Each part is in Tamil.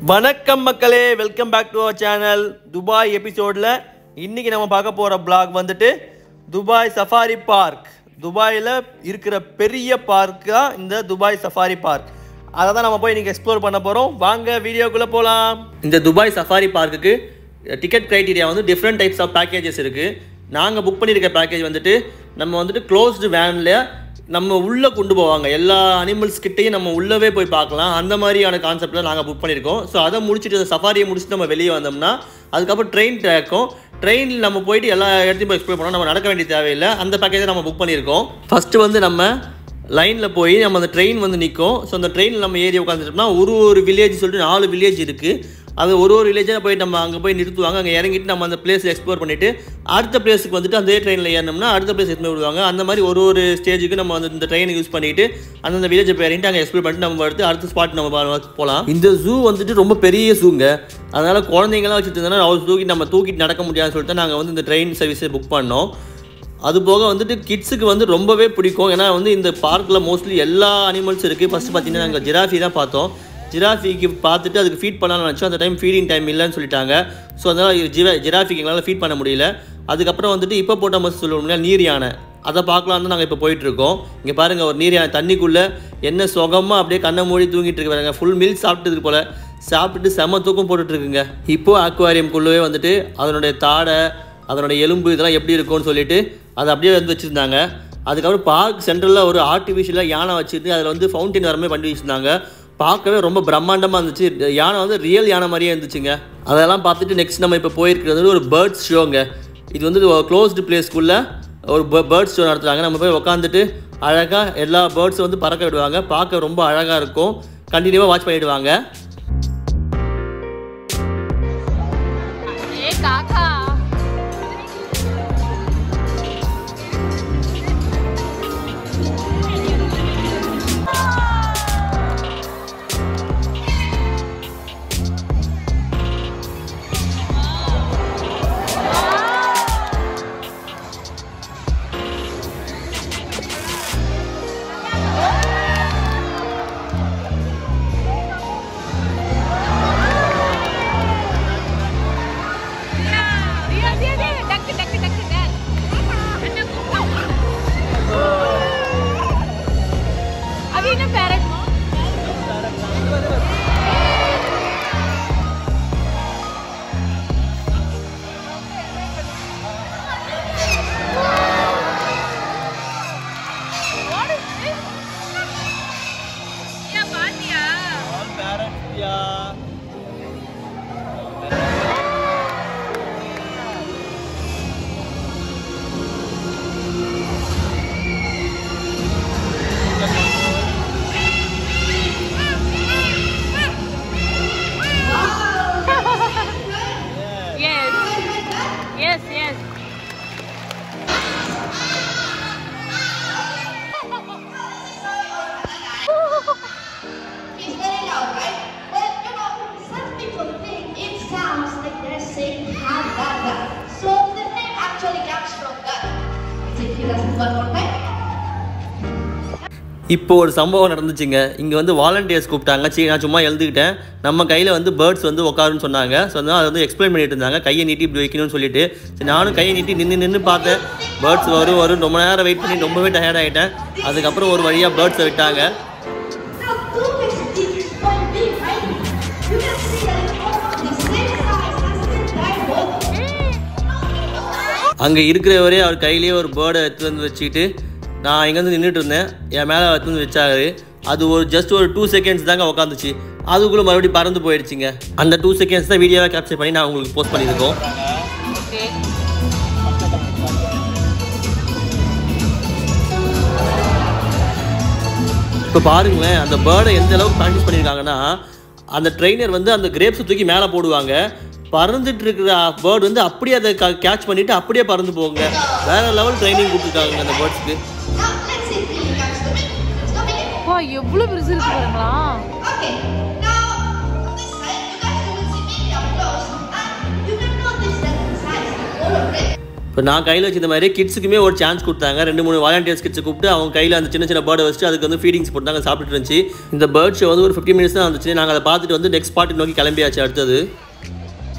வணக்கம் மக்களே, welcome back to our channel. Dubai எபிசோடில் இன்றைக்கி நம்ம பார்க்க போகிற பிளாக் வந்துட்டு துபாய் சஃபாரி பார்க். துபாயில் இருக்கிற பெரிய பார்க் தான் இந்த துபாய் சஃபாரி பார்க். அதை தான் நம்ம போய் இன்றைக்கி எக்ஸ்ப்ளோர் பண்ண போகிறோம். வாங்க வீடியோக்குள்ளே போகலாம். இந்த துபாய் சஃபாரி பார்க்குக்கு டிக்கெட் க்ரைட்டீரியா வந்து டிஃப்ரெண்ட் டைப்ஸ் ஆஃப் பேக்கேஜஸ் இருக்குது. நாங்கள் புக் பண்ணியிருக்க பேக்கேஜ் வந்துட்டு நம்ம வந்துட்டு க்ளோஸ்டு வேனில் நம்ம உள்ளே கொண்டு போவாங்க. எல்லா அனிமல்ஸ்கிட்டையும் நம்ம உள்ளவே போய் பார்க்கலாம். அந்த மாதிரியான கான்செப்டில் நாங்கள் புக் பண்ணியிருக்கோம். ஸோ அதை முடிச்சுட்டு சஃபாரியை முடிச்சுட்டு நம்ம வெளியே வந்தோம்னா அதுக்கப்புறம் ட்ரெயின் ட்ராக்கும். ட்ரெயினில் நம்ம போயிட்டு எல்லா இடத்தையும் போய் எக்ஸ்ப்ளோர் பண்ணோம். நம்ம நடக்க வேண்டிய தேவையில்லை. அந்த பேக்கேஜை நம்ம புக் பண்ணியிருக்கோம். ஃபஸ்ட்டு வந்து நம்ம லைனில் போய் நம்ம அந்த ட்ரெயின் வந்து நிற்கும். ஸோ அந்த ட்ரெயினில் நம்ம ஏறி உட்காந்துட்டோம்னா ஒரு வில்லேஜ் சொல்லிட்டு 4 வில்லேஜ் இருக்குது. அது ஒரு வில்லேஜாக போய் நம்ம அங்கே போய் நிறுத்துவாங்க. அங்கே இறங்கிட்டு நம்ம அந்த பிளேஸ் எக்ஸ்ப்ளோர் பண்ணிவிட்டு அடுத்த பிளேஸுக்கு வந்துட்டு அந்த ட்ரெயினில் ஏறினோம்னா அடுத்த பிளேஸ் எடுத்து விடுவாங்க. அந்த மாதிரி ஒரு ஸ்டேஜுக்கு நம்ம வந்து இந்த ட்ரெயினை யூஸ் பண்ணிவிட்டு அந்தந்த வில்லேஜை போய் இறங்கிட்டு அங்கே எக்ஸ்ப்ளோர் பண்ணிட்டு நம்ம அடுத்த ஸ்பாட் நம்ம போகலாம். இந்த ஜூ வந்துட்டு ரொம்ப பெரிய ஜூங்க. அதனால் குழந்தைங்களாம் வச்சுட்டு இருந்தோம்னா அவர் நம்ம தூக்கிட்டு நடக்க முடியாதுன்னு சொல்லிட்டு நாங்கள் வந்து இந்த ட்ரெயின் சர்வீஸை புக் பண்ணோம். அது போக வந்துட்டு கிட்ஸுக்கு வந்து ரொம்பவே பிடிக்கும். ஏன்னா வந்து இந்த பார்க்கில் மோஸ்ட்லி எல்லா அனிமல்ஸ் இருக்குது. ஃபஸ்ட்டு பார்த்தீங்கன்னா நாங்கள் ஜிராஃபி தான் பார்த்தோம். ஜிராஃபிக்கு பார்த்துட்டு அதுக்கு ஃபீட் பண்ணலாம்னு நினச்சோம். அந்த டைம் ஃபீடிங் டைம் இல்லைன்னு சொல்லிட்டாங்க. ஸோ அதனால் ஜிராஃபிக்கு எங்களால் ஃபீட் பண்ண முடியல. அதுக்கப்புறம் வந்துட்டு இப்போ போட்டோமஸ் சொல்லுவோம்னா நீர் யானை, அதை பார்க்கலான்னு நாங்கள் இப்போ போயிட்டுருக்கோம். இங்கே பாருங்கள், ஒரு நீர் யானை தண்ணிக்குள்ளே என்ன சுகமாக அப்படியே கண்ணை மூடி தூங்கிட்டு இருக்கு பாருங்க. ஃபுல் மீல் சாப்பிட்டதுக்கு போல் சாப்பிட்டுட்டு செம்ம தூக்கம் போட்டுட்ருக்குங்க. இப்போது அக்வாரியம்குள்ளவே வந்துட்டு அதனுடைய தாடை, அதனுடைய எலும்பு இதெல்லாம் எப்படி இருக்கும்னு சொல்லிட்டு அதை அப்படியே வந்து வச்சுருந்தாங்க. அதுக்கப்புறம் பார்க் சென்ட்ரலில் ஒரு ஆர்டிஃபிஷியலாக யானை வச்சுட்டு அதில் வந்து ஃபவுண்டைன் வரமே பண்ணி வச்சுருந்தாங்க. பார்க்கவே ரொம்ப பிரம்மாண்டமாக இருந்துச்சு. யானை வந்து ரியல் யானை மாதிரியே இருந்துச்சுங்க. அதெல்லாம் பார்த்துட்டு நெக்ஸ்ட் நம்ம இப்போ போயிருக்கிறது ஒரு பேர்ட்ஸ் ஷோங்க. இது வந்து க்ளோஸ்டு பிளேஸ்க்குள்ளே ஒரு பேர்ட்ஸ் ஷோ நடத்துகிறாங்க. நம்ம போய் உட்காந்துட்டு அழகாக எல்லா பேர்ட்ஸும் வந்து பறக்க விடுவாங்க. பார்க்க ரொம்ப அழகாக இருக்கும். கண்டினியூவாக வாட்ச் பண்ணிவிடுவாங்க. இப்போ ஒரு சம்பவம் நடந்துச்சுங்க. இங்கே வந்து வாலண்டியர்ஸ் கூப்பிட்டாங்க. சரி, நான் சும்மா எழுதுக்கிட்டேன். நம்ம கையில் வந்து பேர்ட்ஸ் வந்து உட்காருன்னு சொன்னாங்க. ஸோ அதனால் அதை வந்து எக்ஸ்பிளைன் பண்ணிட்டு இருந்தாங்க. கையை நீட்டி இப்படி வைக்கணும்னு சொல்லிட்டு. சரி, நானும் கையை நீட்டி நின்று பார்த்தேன். பேர்ட்ஸ் வரும் ரொம்ப நேரம் வெயிட் பண்ணி ரொம்பவே டயர்ட் ஆகிட்டேன். அதுக்கப்புறம் ஒரு வழியாக பேர்ட்ஸை விட்டாங்க. அங்கே இருக்கிறவரே அவர் கையிலேயே ஒரு பேர்டை எடுத்து வந்து வச்சுக்கிட்டு நான் இங்கேருந்து நின்றுட்டு இருந்தேன். என் மேலே எடுத்து வந்து வச்சாரு. அது ஜஸ்ட் ஒரு 2 செகண்ட்ஸ் தாங்க உட்காந்துச்சு. அதுக்குள்ளே மறுபடியும் பறந்து போயிடுச்சுங்க. அந்த 2 செகண்ட்ஸ் தான் வீடியோவை கேப்சர் பண்ணி நான் உங்களுக்கு போஸ்ட் பண்ணியிருக்கோம். இப்போ பாருங்களேன், அந்த பேர்டை எந்த அளவுக்கு ப்ராக்டிஸ் பண்ணியிருக்காங்கன்னா, அந்த ட்ரெயினர் வந்து அந்த கிரேப்ஸை தூக்கி மேலே போடுவாங்க. பறந்துட்டு இருக்கிற பேர்டு வந்து அப்படியே அதை கேட்ச் பண்ணிவிட்டு அப்படியே பறந்து போங்க. வேறு லெவல் ட்ரைனிங் கொடுத்துருக்காங்க அந்த பேர்ட்ஸ்க்கு. எவ்வளோ பெருசு இருக்கு பாருங்களா. இப்போ இப்போ நான் கையில் வச்சிருந்த மாதிரி கிட்ஸுக்குமே ஒரு சான்ஸ் கொடுத்தாங்க. 2-3 வாலண்டியர்ஸ் கிட்ஸை கூப்பிட்டு அவங்க கையில் அந்த சின்ன சின்ன பேர்டை வச்சுட்டு அதுக்கு வந்து ஃபீடிங்ஸ் போட்டாங்க, சாப்பிட்டு இருந்துச்சு. இந்த பேர்ட் ஷோ வந்து ஒரு 15 மினிட்ஸ் தான் வந்துச்சு. நாங்கள் அதை பார்த்துட்டு வந்து நெக்ஸ்ட் ஸ்பாட்டுக்கு நோக்கி கிளம்பியாச்சு. அடுத்தது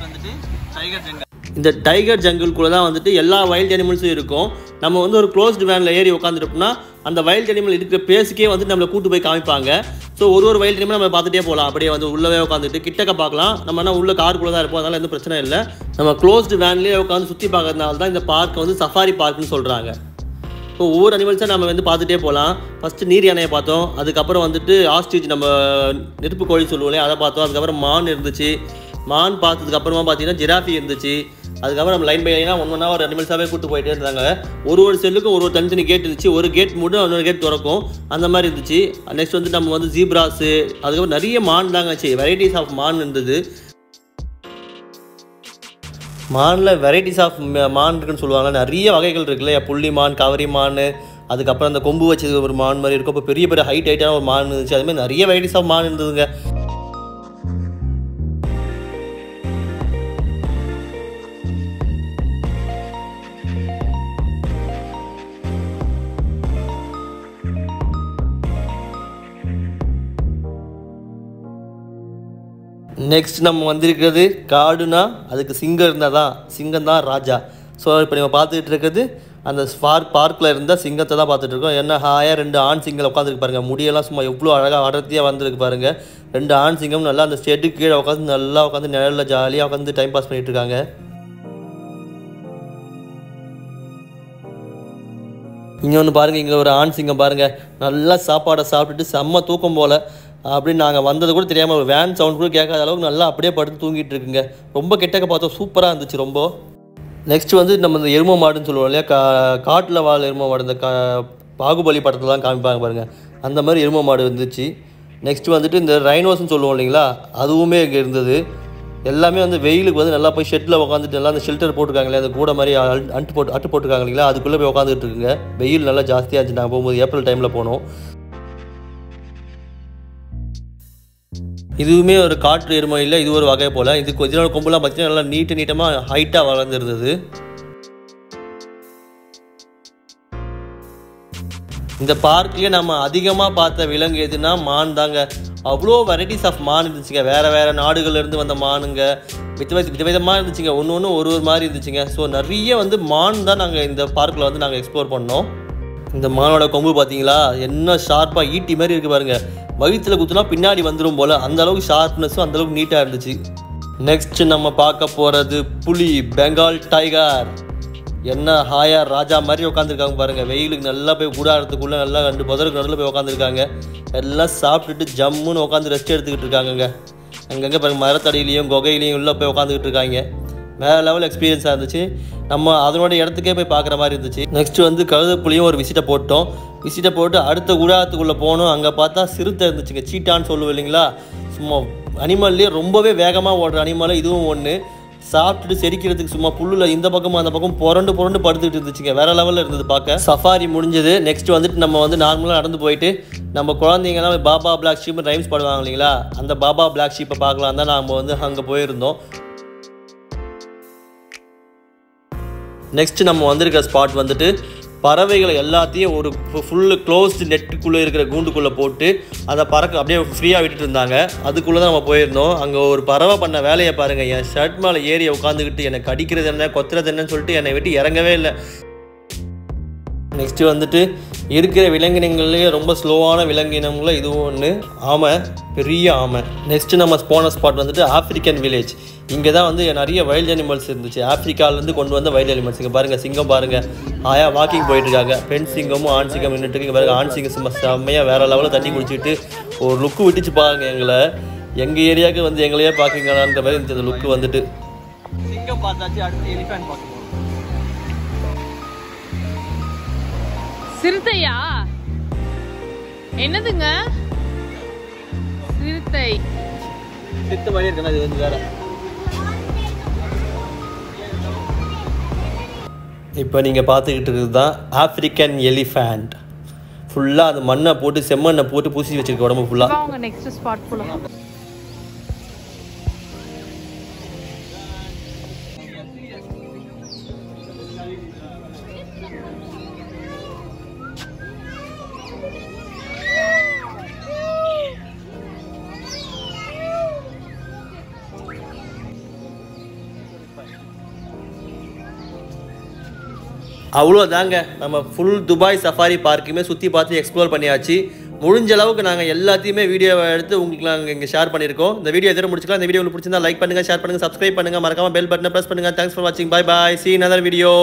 வந்துட்டு டைகர் ஜங்கல். இந்த டைகர் ஜங்கிள்குள்ளே தான் வந்துட்டு எல்லா வைல்ட் அனிமல்ஸும் இருக்கும். நம்ம வந்து ஒரு க்ளோஸ்டு வேனில் ஏறி உட்காந்துட்டோம்னா அந்த வைல்ட் அனிமல் இருக்கிற பிளேஸுக்கே வந்து நம்மளை கூட்டு போய் காமிப்பாங்க. ஸோ ஒரு வைல்ட் அனிமல் நம்ம பார்த்துட்டே போகலாம். அப்படியே வந்து உள்ளவே உட்காந்துட்டு கிட்டக்க பார்க்கலாம். நம்ம என்ன உள்ள காருக்குள்ளே தான் இருப்போம், அதனால் எந்த பிரச்சனை இல்லை. நம்ம க்ளோஸ்டு வேன்லேயே உட்காந்து சுற்றி பார்க்கறதுனால தான் இந்த பார்க் வந்து சஃபாரி பார்க்னு சொல்கிறாங்க. ஸோ ஒவ்வொரு அனிமல்ஸாக நம்ம வந்து பார்த்துட்டே போகலாம். ஃபஸ்ட்டு நீர் யானையை பார்த்தோம், அதுக்கப்புறம் வந்துட்டு ஆஸ்ட்ரிச் நம்ம நெருப்பு கோழி சொல்லுவோம் அதை பார்த்தோம். அதுக்கப்புறம் மான் இருந்துச்சு. மான் பார்த்ததுக்கப்புறமா பார்த்தீங்கன்னா ஜிராஃபி இருந்துச்சு. அதுக்கப்புறம் நம்ம லைன் பை லைனாக ஒன் ஒரு அனிமல்ஸாகவே கூட்டு போயிட்டே இருந்தாங்க. ஒரு செல்லுக்கும் ஒரு தனித்தனி கேட் இருந்துச்சு. ஒரு கேட் மூடும் இன்னொரு கேட் திறக்கும், அந்த மாதிரி இருந்துச்சு. நெக்ஸ்ட் வந்து நம்ம வந்து ஜீப்ராஸு, அதுக்கப்புறம் நிறைய மான் தாங்க ஆச்சு. வெரைட்டிஸ் ஆஃப் மான் இருந்தது. மானில் வெரைட்டிஸ் ஆஃப் மான் இருக்குன்னு சொல்லுவாங்க. நிறைய வகைகள் இருக்குல்ல, புள்ளி மான், கவரி மான், அதுக்கப்புறம் அந்த கொம்பு வச்சது ஒரு மான் மாதிரி இருக்கும். இப்போ பெரிய பெரிய ஹைட்டான ஒரு மான் இருந்துச்சு. அதுமாதிரி நிறைய வெரைட்டிஸ் ஆஃப் மான் இருந்ததுங்க. நெக்ஸ்ட் நம்ம வந்திருக்கிறது காடுனா அதுக்கு சிங்கம் இருந்தால் தான், சிங்கம் தான் ராஜா. ஸோ இப்போ நம்ம பார்த்துக்கிட்டு இருக்கிறது அந்த பார்க்கில் இருந்தால் சிங்கத்தை தான் பார்த்துட்டு இருக்கோம். என்ன ஹாயாக 2 ஆண் சிங்கம் உட்காந்துருக்கு பாருங்கள். முடியெல்லாம் சும்மா எவ்வளோ அழகாக அடர்த்தியாக வந்திருக்கு பாருங்கள். 2 ஆண் சிங்கம் நல்லா அந்த ஸ்டெட்டுக்கு கீழே உட்காந்து நல்லா உட்காந்து நிழலில் ஜாலியாக உட்காந்து டைம் பாஸ் பண்ணிகிட்டு இருக்காங்க. இங்கே ஒன்று பாருங்கள், இங்கே ஒரு ஆண் சிங்கம் பாருங்கள், நல்லா சாப்பாடை சாப்பிட்டுட்டு செம்ம தூக்கம் போல் அப்படின்னு நாங்கள் வந்தது கூட தெரியாமல் ஒரு வேன் சவுண்ட் கூட கேட்காத அளவுக்கு நல்லா அப்படியே படுத்து தூங்கிட்டு இருக்குங்க. ரொம்ப கெட்டக்க பார்த்தோம், சூப்பராக இருந்துச்சு ரொம்ப. நெக்ஸ்ட் வந்து நம்ம இந்த எருமை மாடுன்னு சொல்லுவோம் இல்லையா, காட்டில் வாழ் எருமை மாடு, இந்த பாகுபலி படத்தில் தான் காமிப்பாங்க பாருங்கள், அந்த மாதிரி எருமை மாடு இருந்துச்சு. நெக்ஸ்ட் வந்துட்டு இந்த ரைனோஸ்ன்னு சொல்லுவோம் இல்லைங்களா, அதுவுமே இங்கே இருந்தது. எல்லாமே வந்து வெயிலுக்கு வந்து நல்லா போய் ஷெட்டில் உட்காந்துட்டு நல்லா அந்த ஷெல்டர் போட்டுருக்காங்களே, அந்த கூட மாதிரி அட்டு போட்டுருக்காங்க இல்லைங்களா, அதுக்குள்ளே போய் உட்காந்துட்டு இருக்குங்க. வெயில் நல்லா ஜாஸ்தியாக இருந்துச்சு. நாங்கள் போகும்போது ஏப்ரல் டைமில் போனோம். இதுவுமே ஒரு காற்று எருமை இல்லை, இது ஒரு வகை போல். இது இதனோட கொம்புலாம் பார்த்தீங்கன்னா நல்லா நீட்டமாக ஹைட்டாக வளர்ந்துருந்தது. இந்த பார்க்லேயே நம்ம அதிகமாக பார்த்த விலங்கு எதுனா மான் தாங்க. அவ்வளோ வெரைட்டிஸ் ஆஃப் மான் இருந்துச்சுங்க. வேறு நாடுகள்லேருந்து வந்த மானுங்க விதவிதமாக இருந்துச்சுங்க. ஒன்று ஒரு மாதிரி இருந்துச்சுங்க. ஸோ நிறைய வந்து மான் தான் நாங்கள் இந்த பார்க்கில் வந்து நாங்கள் எக்ஸ்ப்ளோர் பண்ணோம். இந்த மானோட கொம்பு பார்த்தீங்களா, என்ன ஷார்ப்பாக ஈட்டி மாதிரி இருக்குது பாருங்கள். வயிற்றில் குத்துனா பின்னாடி வந்துடும் போல், அந்த அளவுக்கு ஷார்ப்னஸும் அந்தளவுக்கு நீட்டாக இருந்துச்சு. நெக்ஸ்ட் நம்ம பார்க்க போகிறது புலி, பெங்கால் டைகர். என்ன ஹாயா ராஜா மாதிரி உட்காந்துருக்காங்க பாருங்கள். வெயிலுக்கு நல்லா போய் கூடாரத்துக்குள்ளே நல்லா 2 புதருக்கு நடுவில் போய் உட்காந்துருக்காங்க. எல்லாம் சாப்பிட்டுட்டு ஜம்முன்னு உட்காந்து ரெஸ்ட் எடுத்துக்கிட்டு இருக்காங்கங்க. அங்கங்கே பாருங்கள் மரத்தடியிலையும் குகையிலையும் உள்ளே போய் உட்காந்துக்கிட்டு இருக்காங்க. வேறு லெவல் எக்ஸ்பீரியன்ஸாக இருந்துச்சு. நம்ம அதனோட இடத்துக்கே போய் பார்க்குற மாதிரி இருந்துச்சு. நெக்ஸ்ட்டு வந்து கழுதைப்புலியும் ஒரு விசிட்டை போட்டோம். விசிட்டை போட்டு அடுத்த கூடாரத்துக்குள்ளே போனோம். அங்கே பார்த்தா சிறுத்தை இருந்துச்சுங்க. சீட்டான்னு சொல்லுவோம் இல்லைங்களா, சும்மா அனிமல்லேயே ரொம்பவே வேகமாக ஓடுற அனிமலை இதுவும் ஒன்று. சாப்பிட்டுட்டு செரிக்கிறதுக்கு சும்மா புல்லில் இந்த பக்கமும் அந்த பக்கம் புரண்டு படுத்துக்கிட்டு இருந்துச்சுங்க. வேறு லெவலில் இருந்தது பார்க்க. சஃபாரி முடிஞ்சது. நெக்ஸ்ட் வந்துட்டு நம்ம வந்து நார்மலாக நடந்து போயிட்டு நம்ம குழந்தைங்கலாம் பாபா பிளாக் ஷீப் ரைம்ஸ் பாடுவாங்க இல்லைங்களா, அந்த பாபா பிளாக் ஷீப்பை பார்க்கலாம் தான் நம்ம வந்து அங்கே போயிருந்தோம். நெக்ஸ்ட் நம்ம வந்திருக்க ஸ்பாட் வந்துட்டு பறவைகளை எல்லாத்தையும் ஒரு ஃபுல்லு க்ளோஸ்டு நெட்டுக்குள்ளே இருக்கிற கூண்டுக்குள்ளே போட்டு அதை அப்படியே ஃப்ரீயாக விட்டுட்டு இருந்தாங்க. அதுக்குள்ளே தான் நம்ம போயிருந்தோம். அங்கே ஒரு பறவை பண்ண வேலையை பாருங்கள். என் ஷர்ட் மேலே ஏறி உட்காந்துக்கிட்டு என்னை கடிக்கிறது என்ன கொத்துறது என்னன்னு சொல்லிட்டு என்னை விட்டு இறங்கவே இல்லை. நெக்ஸ்ட்டு வந்துட்டு இருக்கிற விலங்கினங்கள்லேயே ரொம்ப ஸ்லோவான விலங்கினங்களில் இதுவும் ஒன்று, ஆமை, பெரிய ஆமை. நெக்ஸ்ட்டு நம்ம போன ஸ்பாட் வந்துட்டு ஆஃப்ரிக்கன் வில்லேஜ். இங்கே தான் வந்து நிறைய வைல்ட் அனிமல்ஸ் இருந்துச்சு. ஆஃப்ரிக்காவிலேருந்து கொண்டு வந்த வைல்ட் அனிமல்ஸ். இங்கே பாருங்கள், சிங்கம் பாருங்கள், வாக்கிங் போயிட்டுருக்காங்க. பெண் சிங்கமும் ஆண் சிங்கம் நின்றுட்டு இங்கே பாருங்கள். ஆண் சிங்கம் சும்மா செம்மையாக வேறு லெவலில் தண்ணி குடிச்சிட்டு ஒரு லுக்கு விட்டுச்சு பாருங்கள். எங்கள் ஏரியாவுக்கு வந்து எங்களையே பார்க்குங்களான்ற மாதிரி இந்த லுக்கு வந்துட்டு. சிங்கம் பார்த்தாச்சு, அடுத்து எலிஃபண்ட் பார்க்கணும். சிறுத்தையா? என்னதுங்க சிறுத்தை? சிறுத்தை மாதிரி இருக்குன்னா இது வந்து வேற. இப்போ நீங்கள் பார்த்துக்கிட்டு இருக்கிறது தான் ஆஃப்ரிக்கன் எலிஃபண்ட். ஃபுல்லாக அந்த மண்ணை போட்டு செம்மண்ணை போட்டு பூசி வச்சிருக்க உடம்பு ஃபுல்லாக. அவங்க நெக்ஸ்ட் ஸ்பாட் போலாம். அவ்வளோதாங்க, நம்ம ஃபுல் துபாய் சஃபாரி பார்க்குமே சுற்றி பார்த்து எக்ஸ்ப்ளோர் பண்ணியாச்சு. முடிஞ்ச அளவுக்கு நாங்கள் எல்லாத்தையுமே வீடியோவை எடுத்து உங்களுக்கு நாங்கள் இங்கே ஷேர் பண்ணியிருக்கோம். இந்த வீடியோ எதிர முடிச்சுக்கலாம். இந்த வீடியோ உங்களுக்கு பிடிச்சிருந்தா லைக் பண்ணுங்கள், ஷேர் பண்ணுங்கள், சப்ஸ்கிரைப் பண்ணுங்கள், மறக்காமல் பெல் பட்டனை ப்ரெஸ் பண்ணுங்கள். தேங்க்ஸ் ஃபார் வாட்சிங். Bye bye. See you in another video.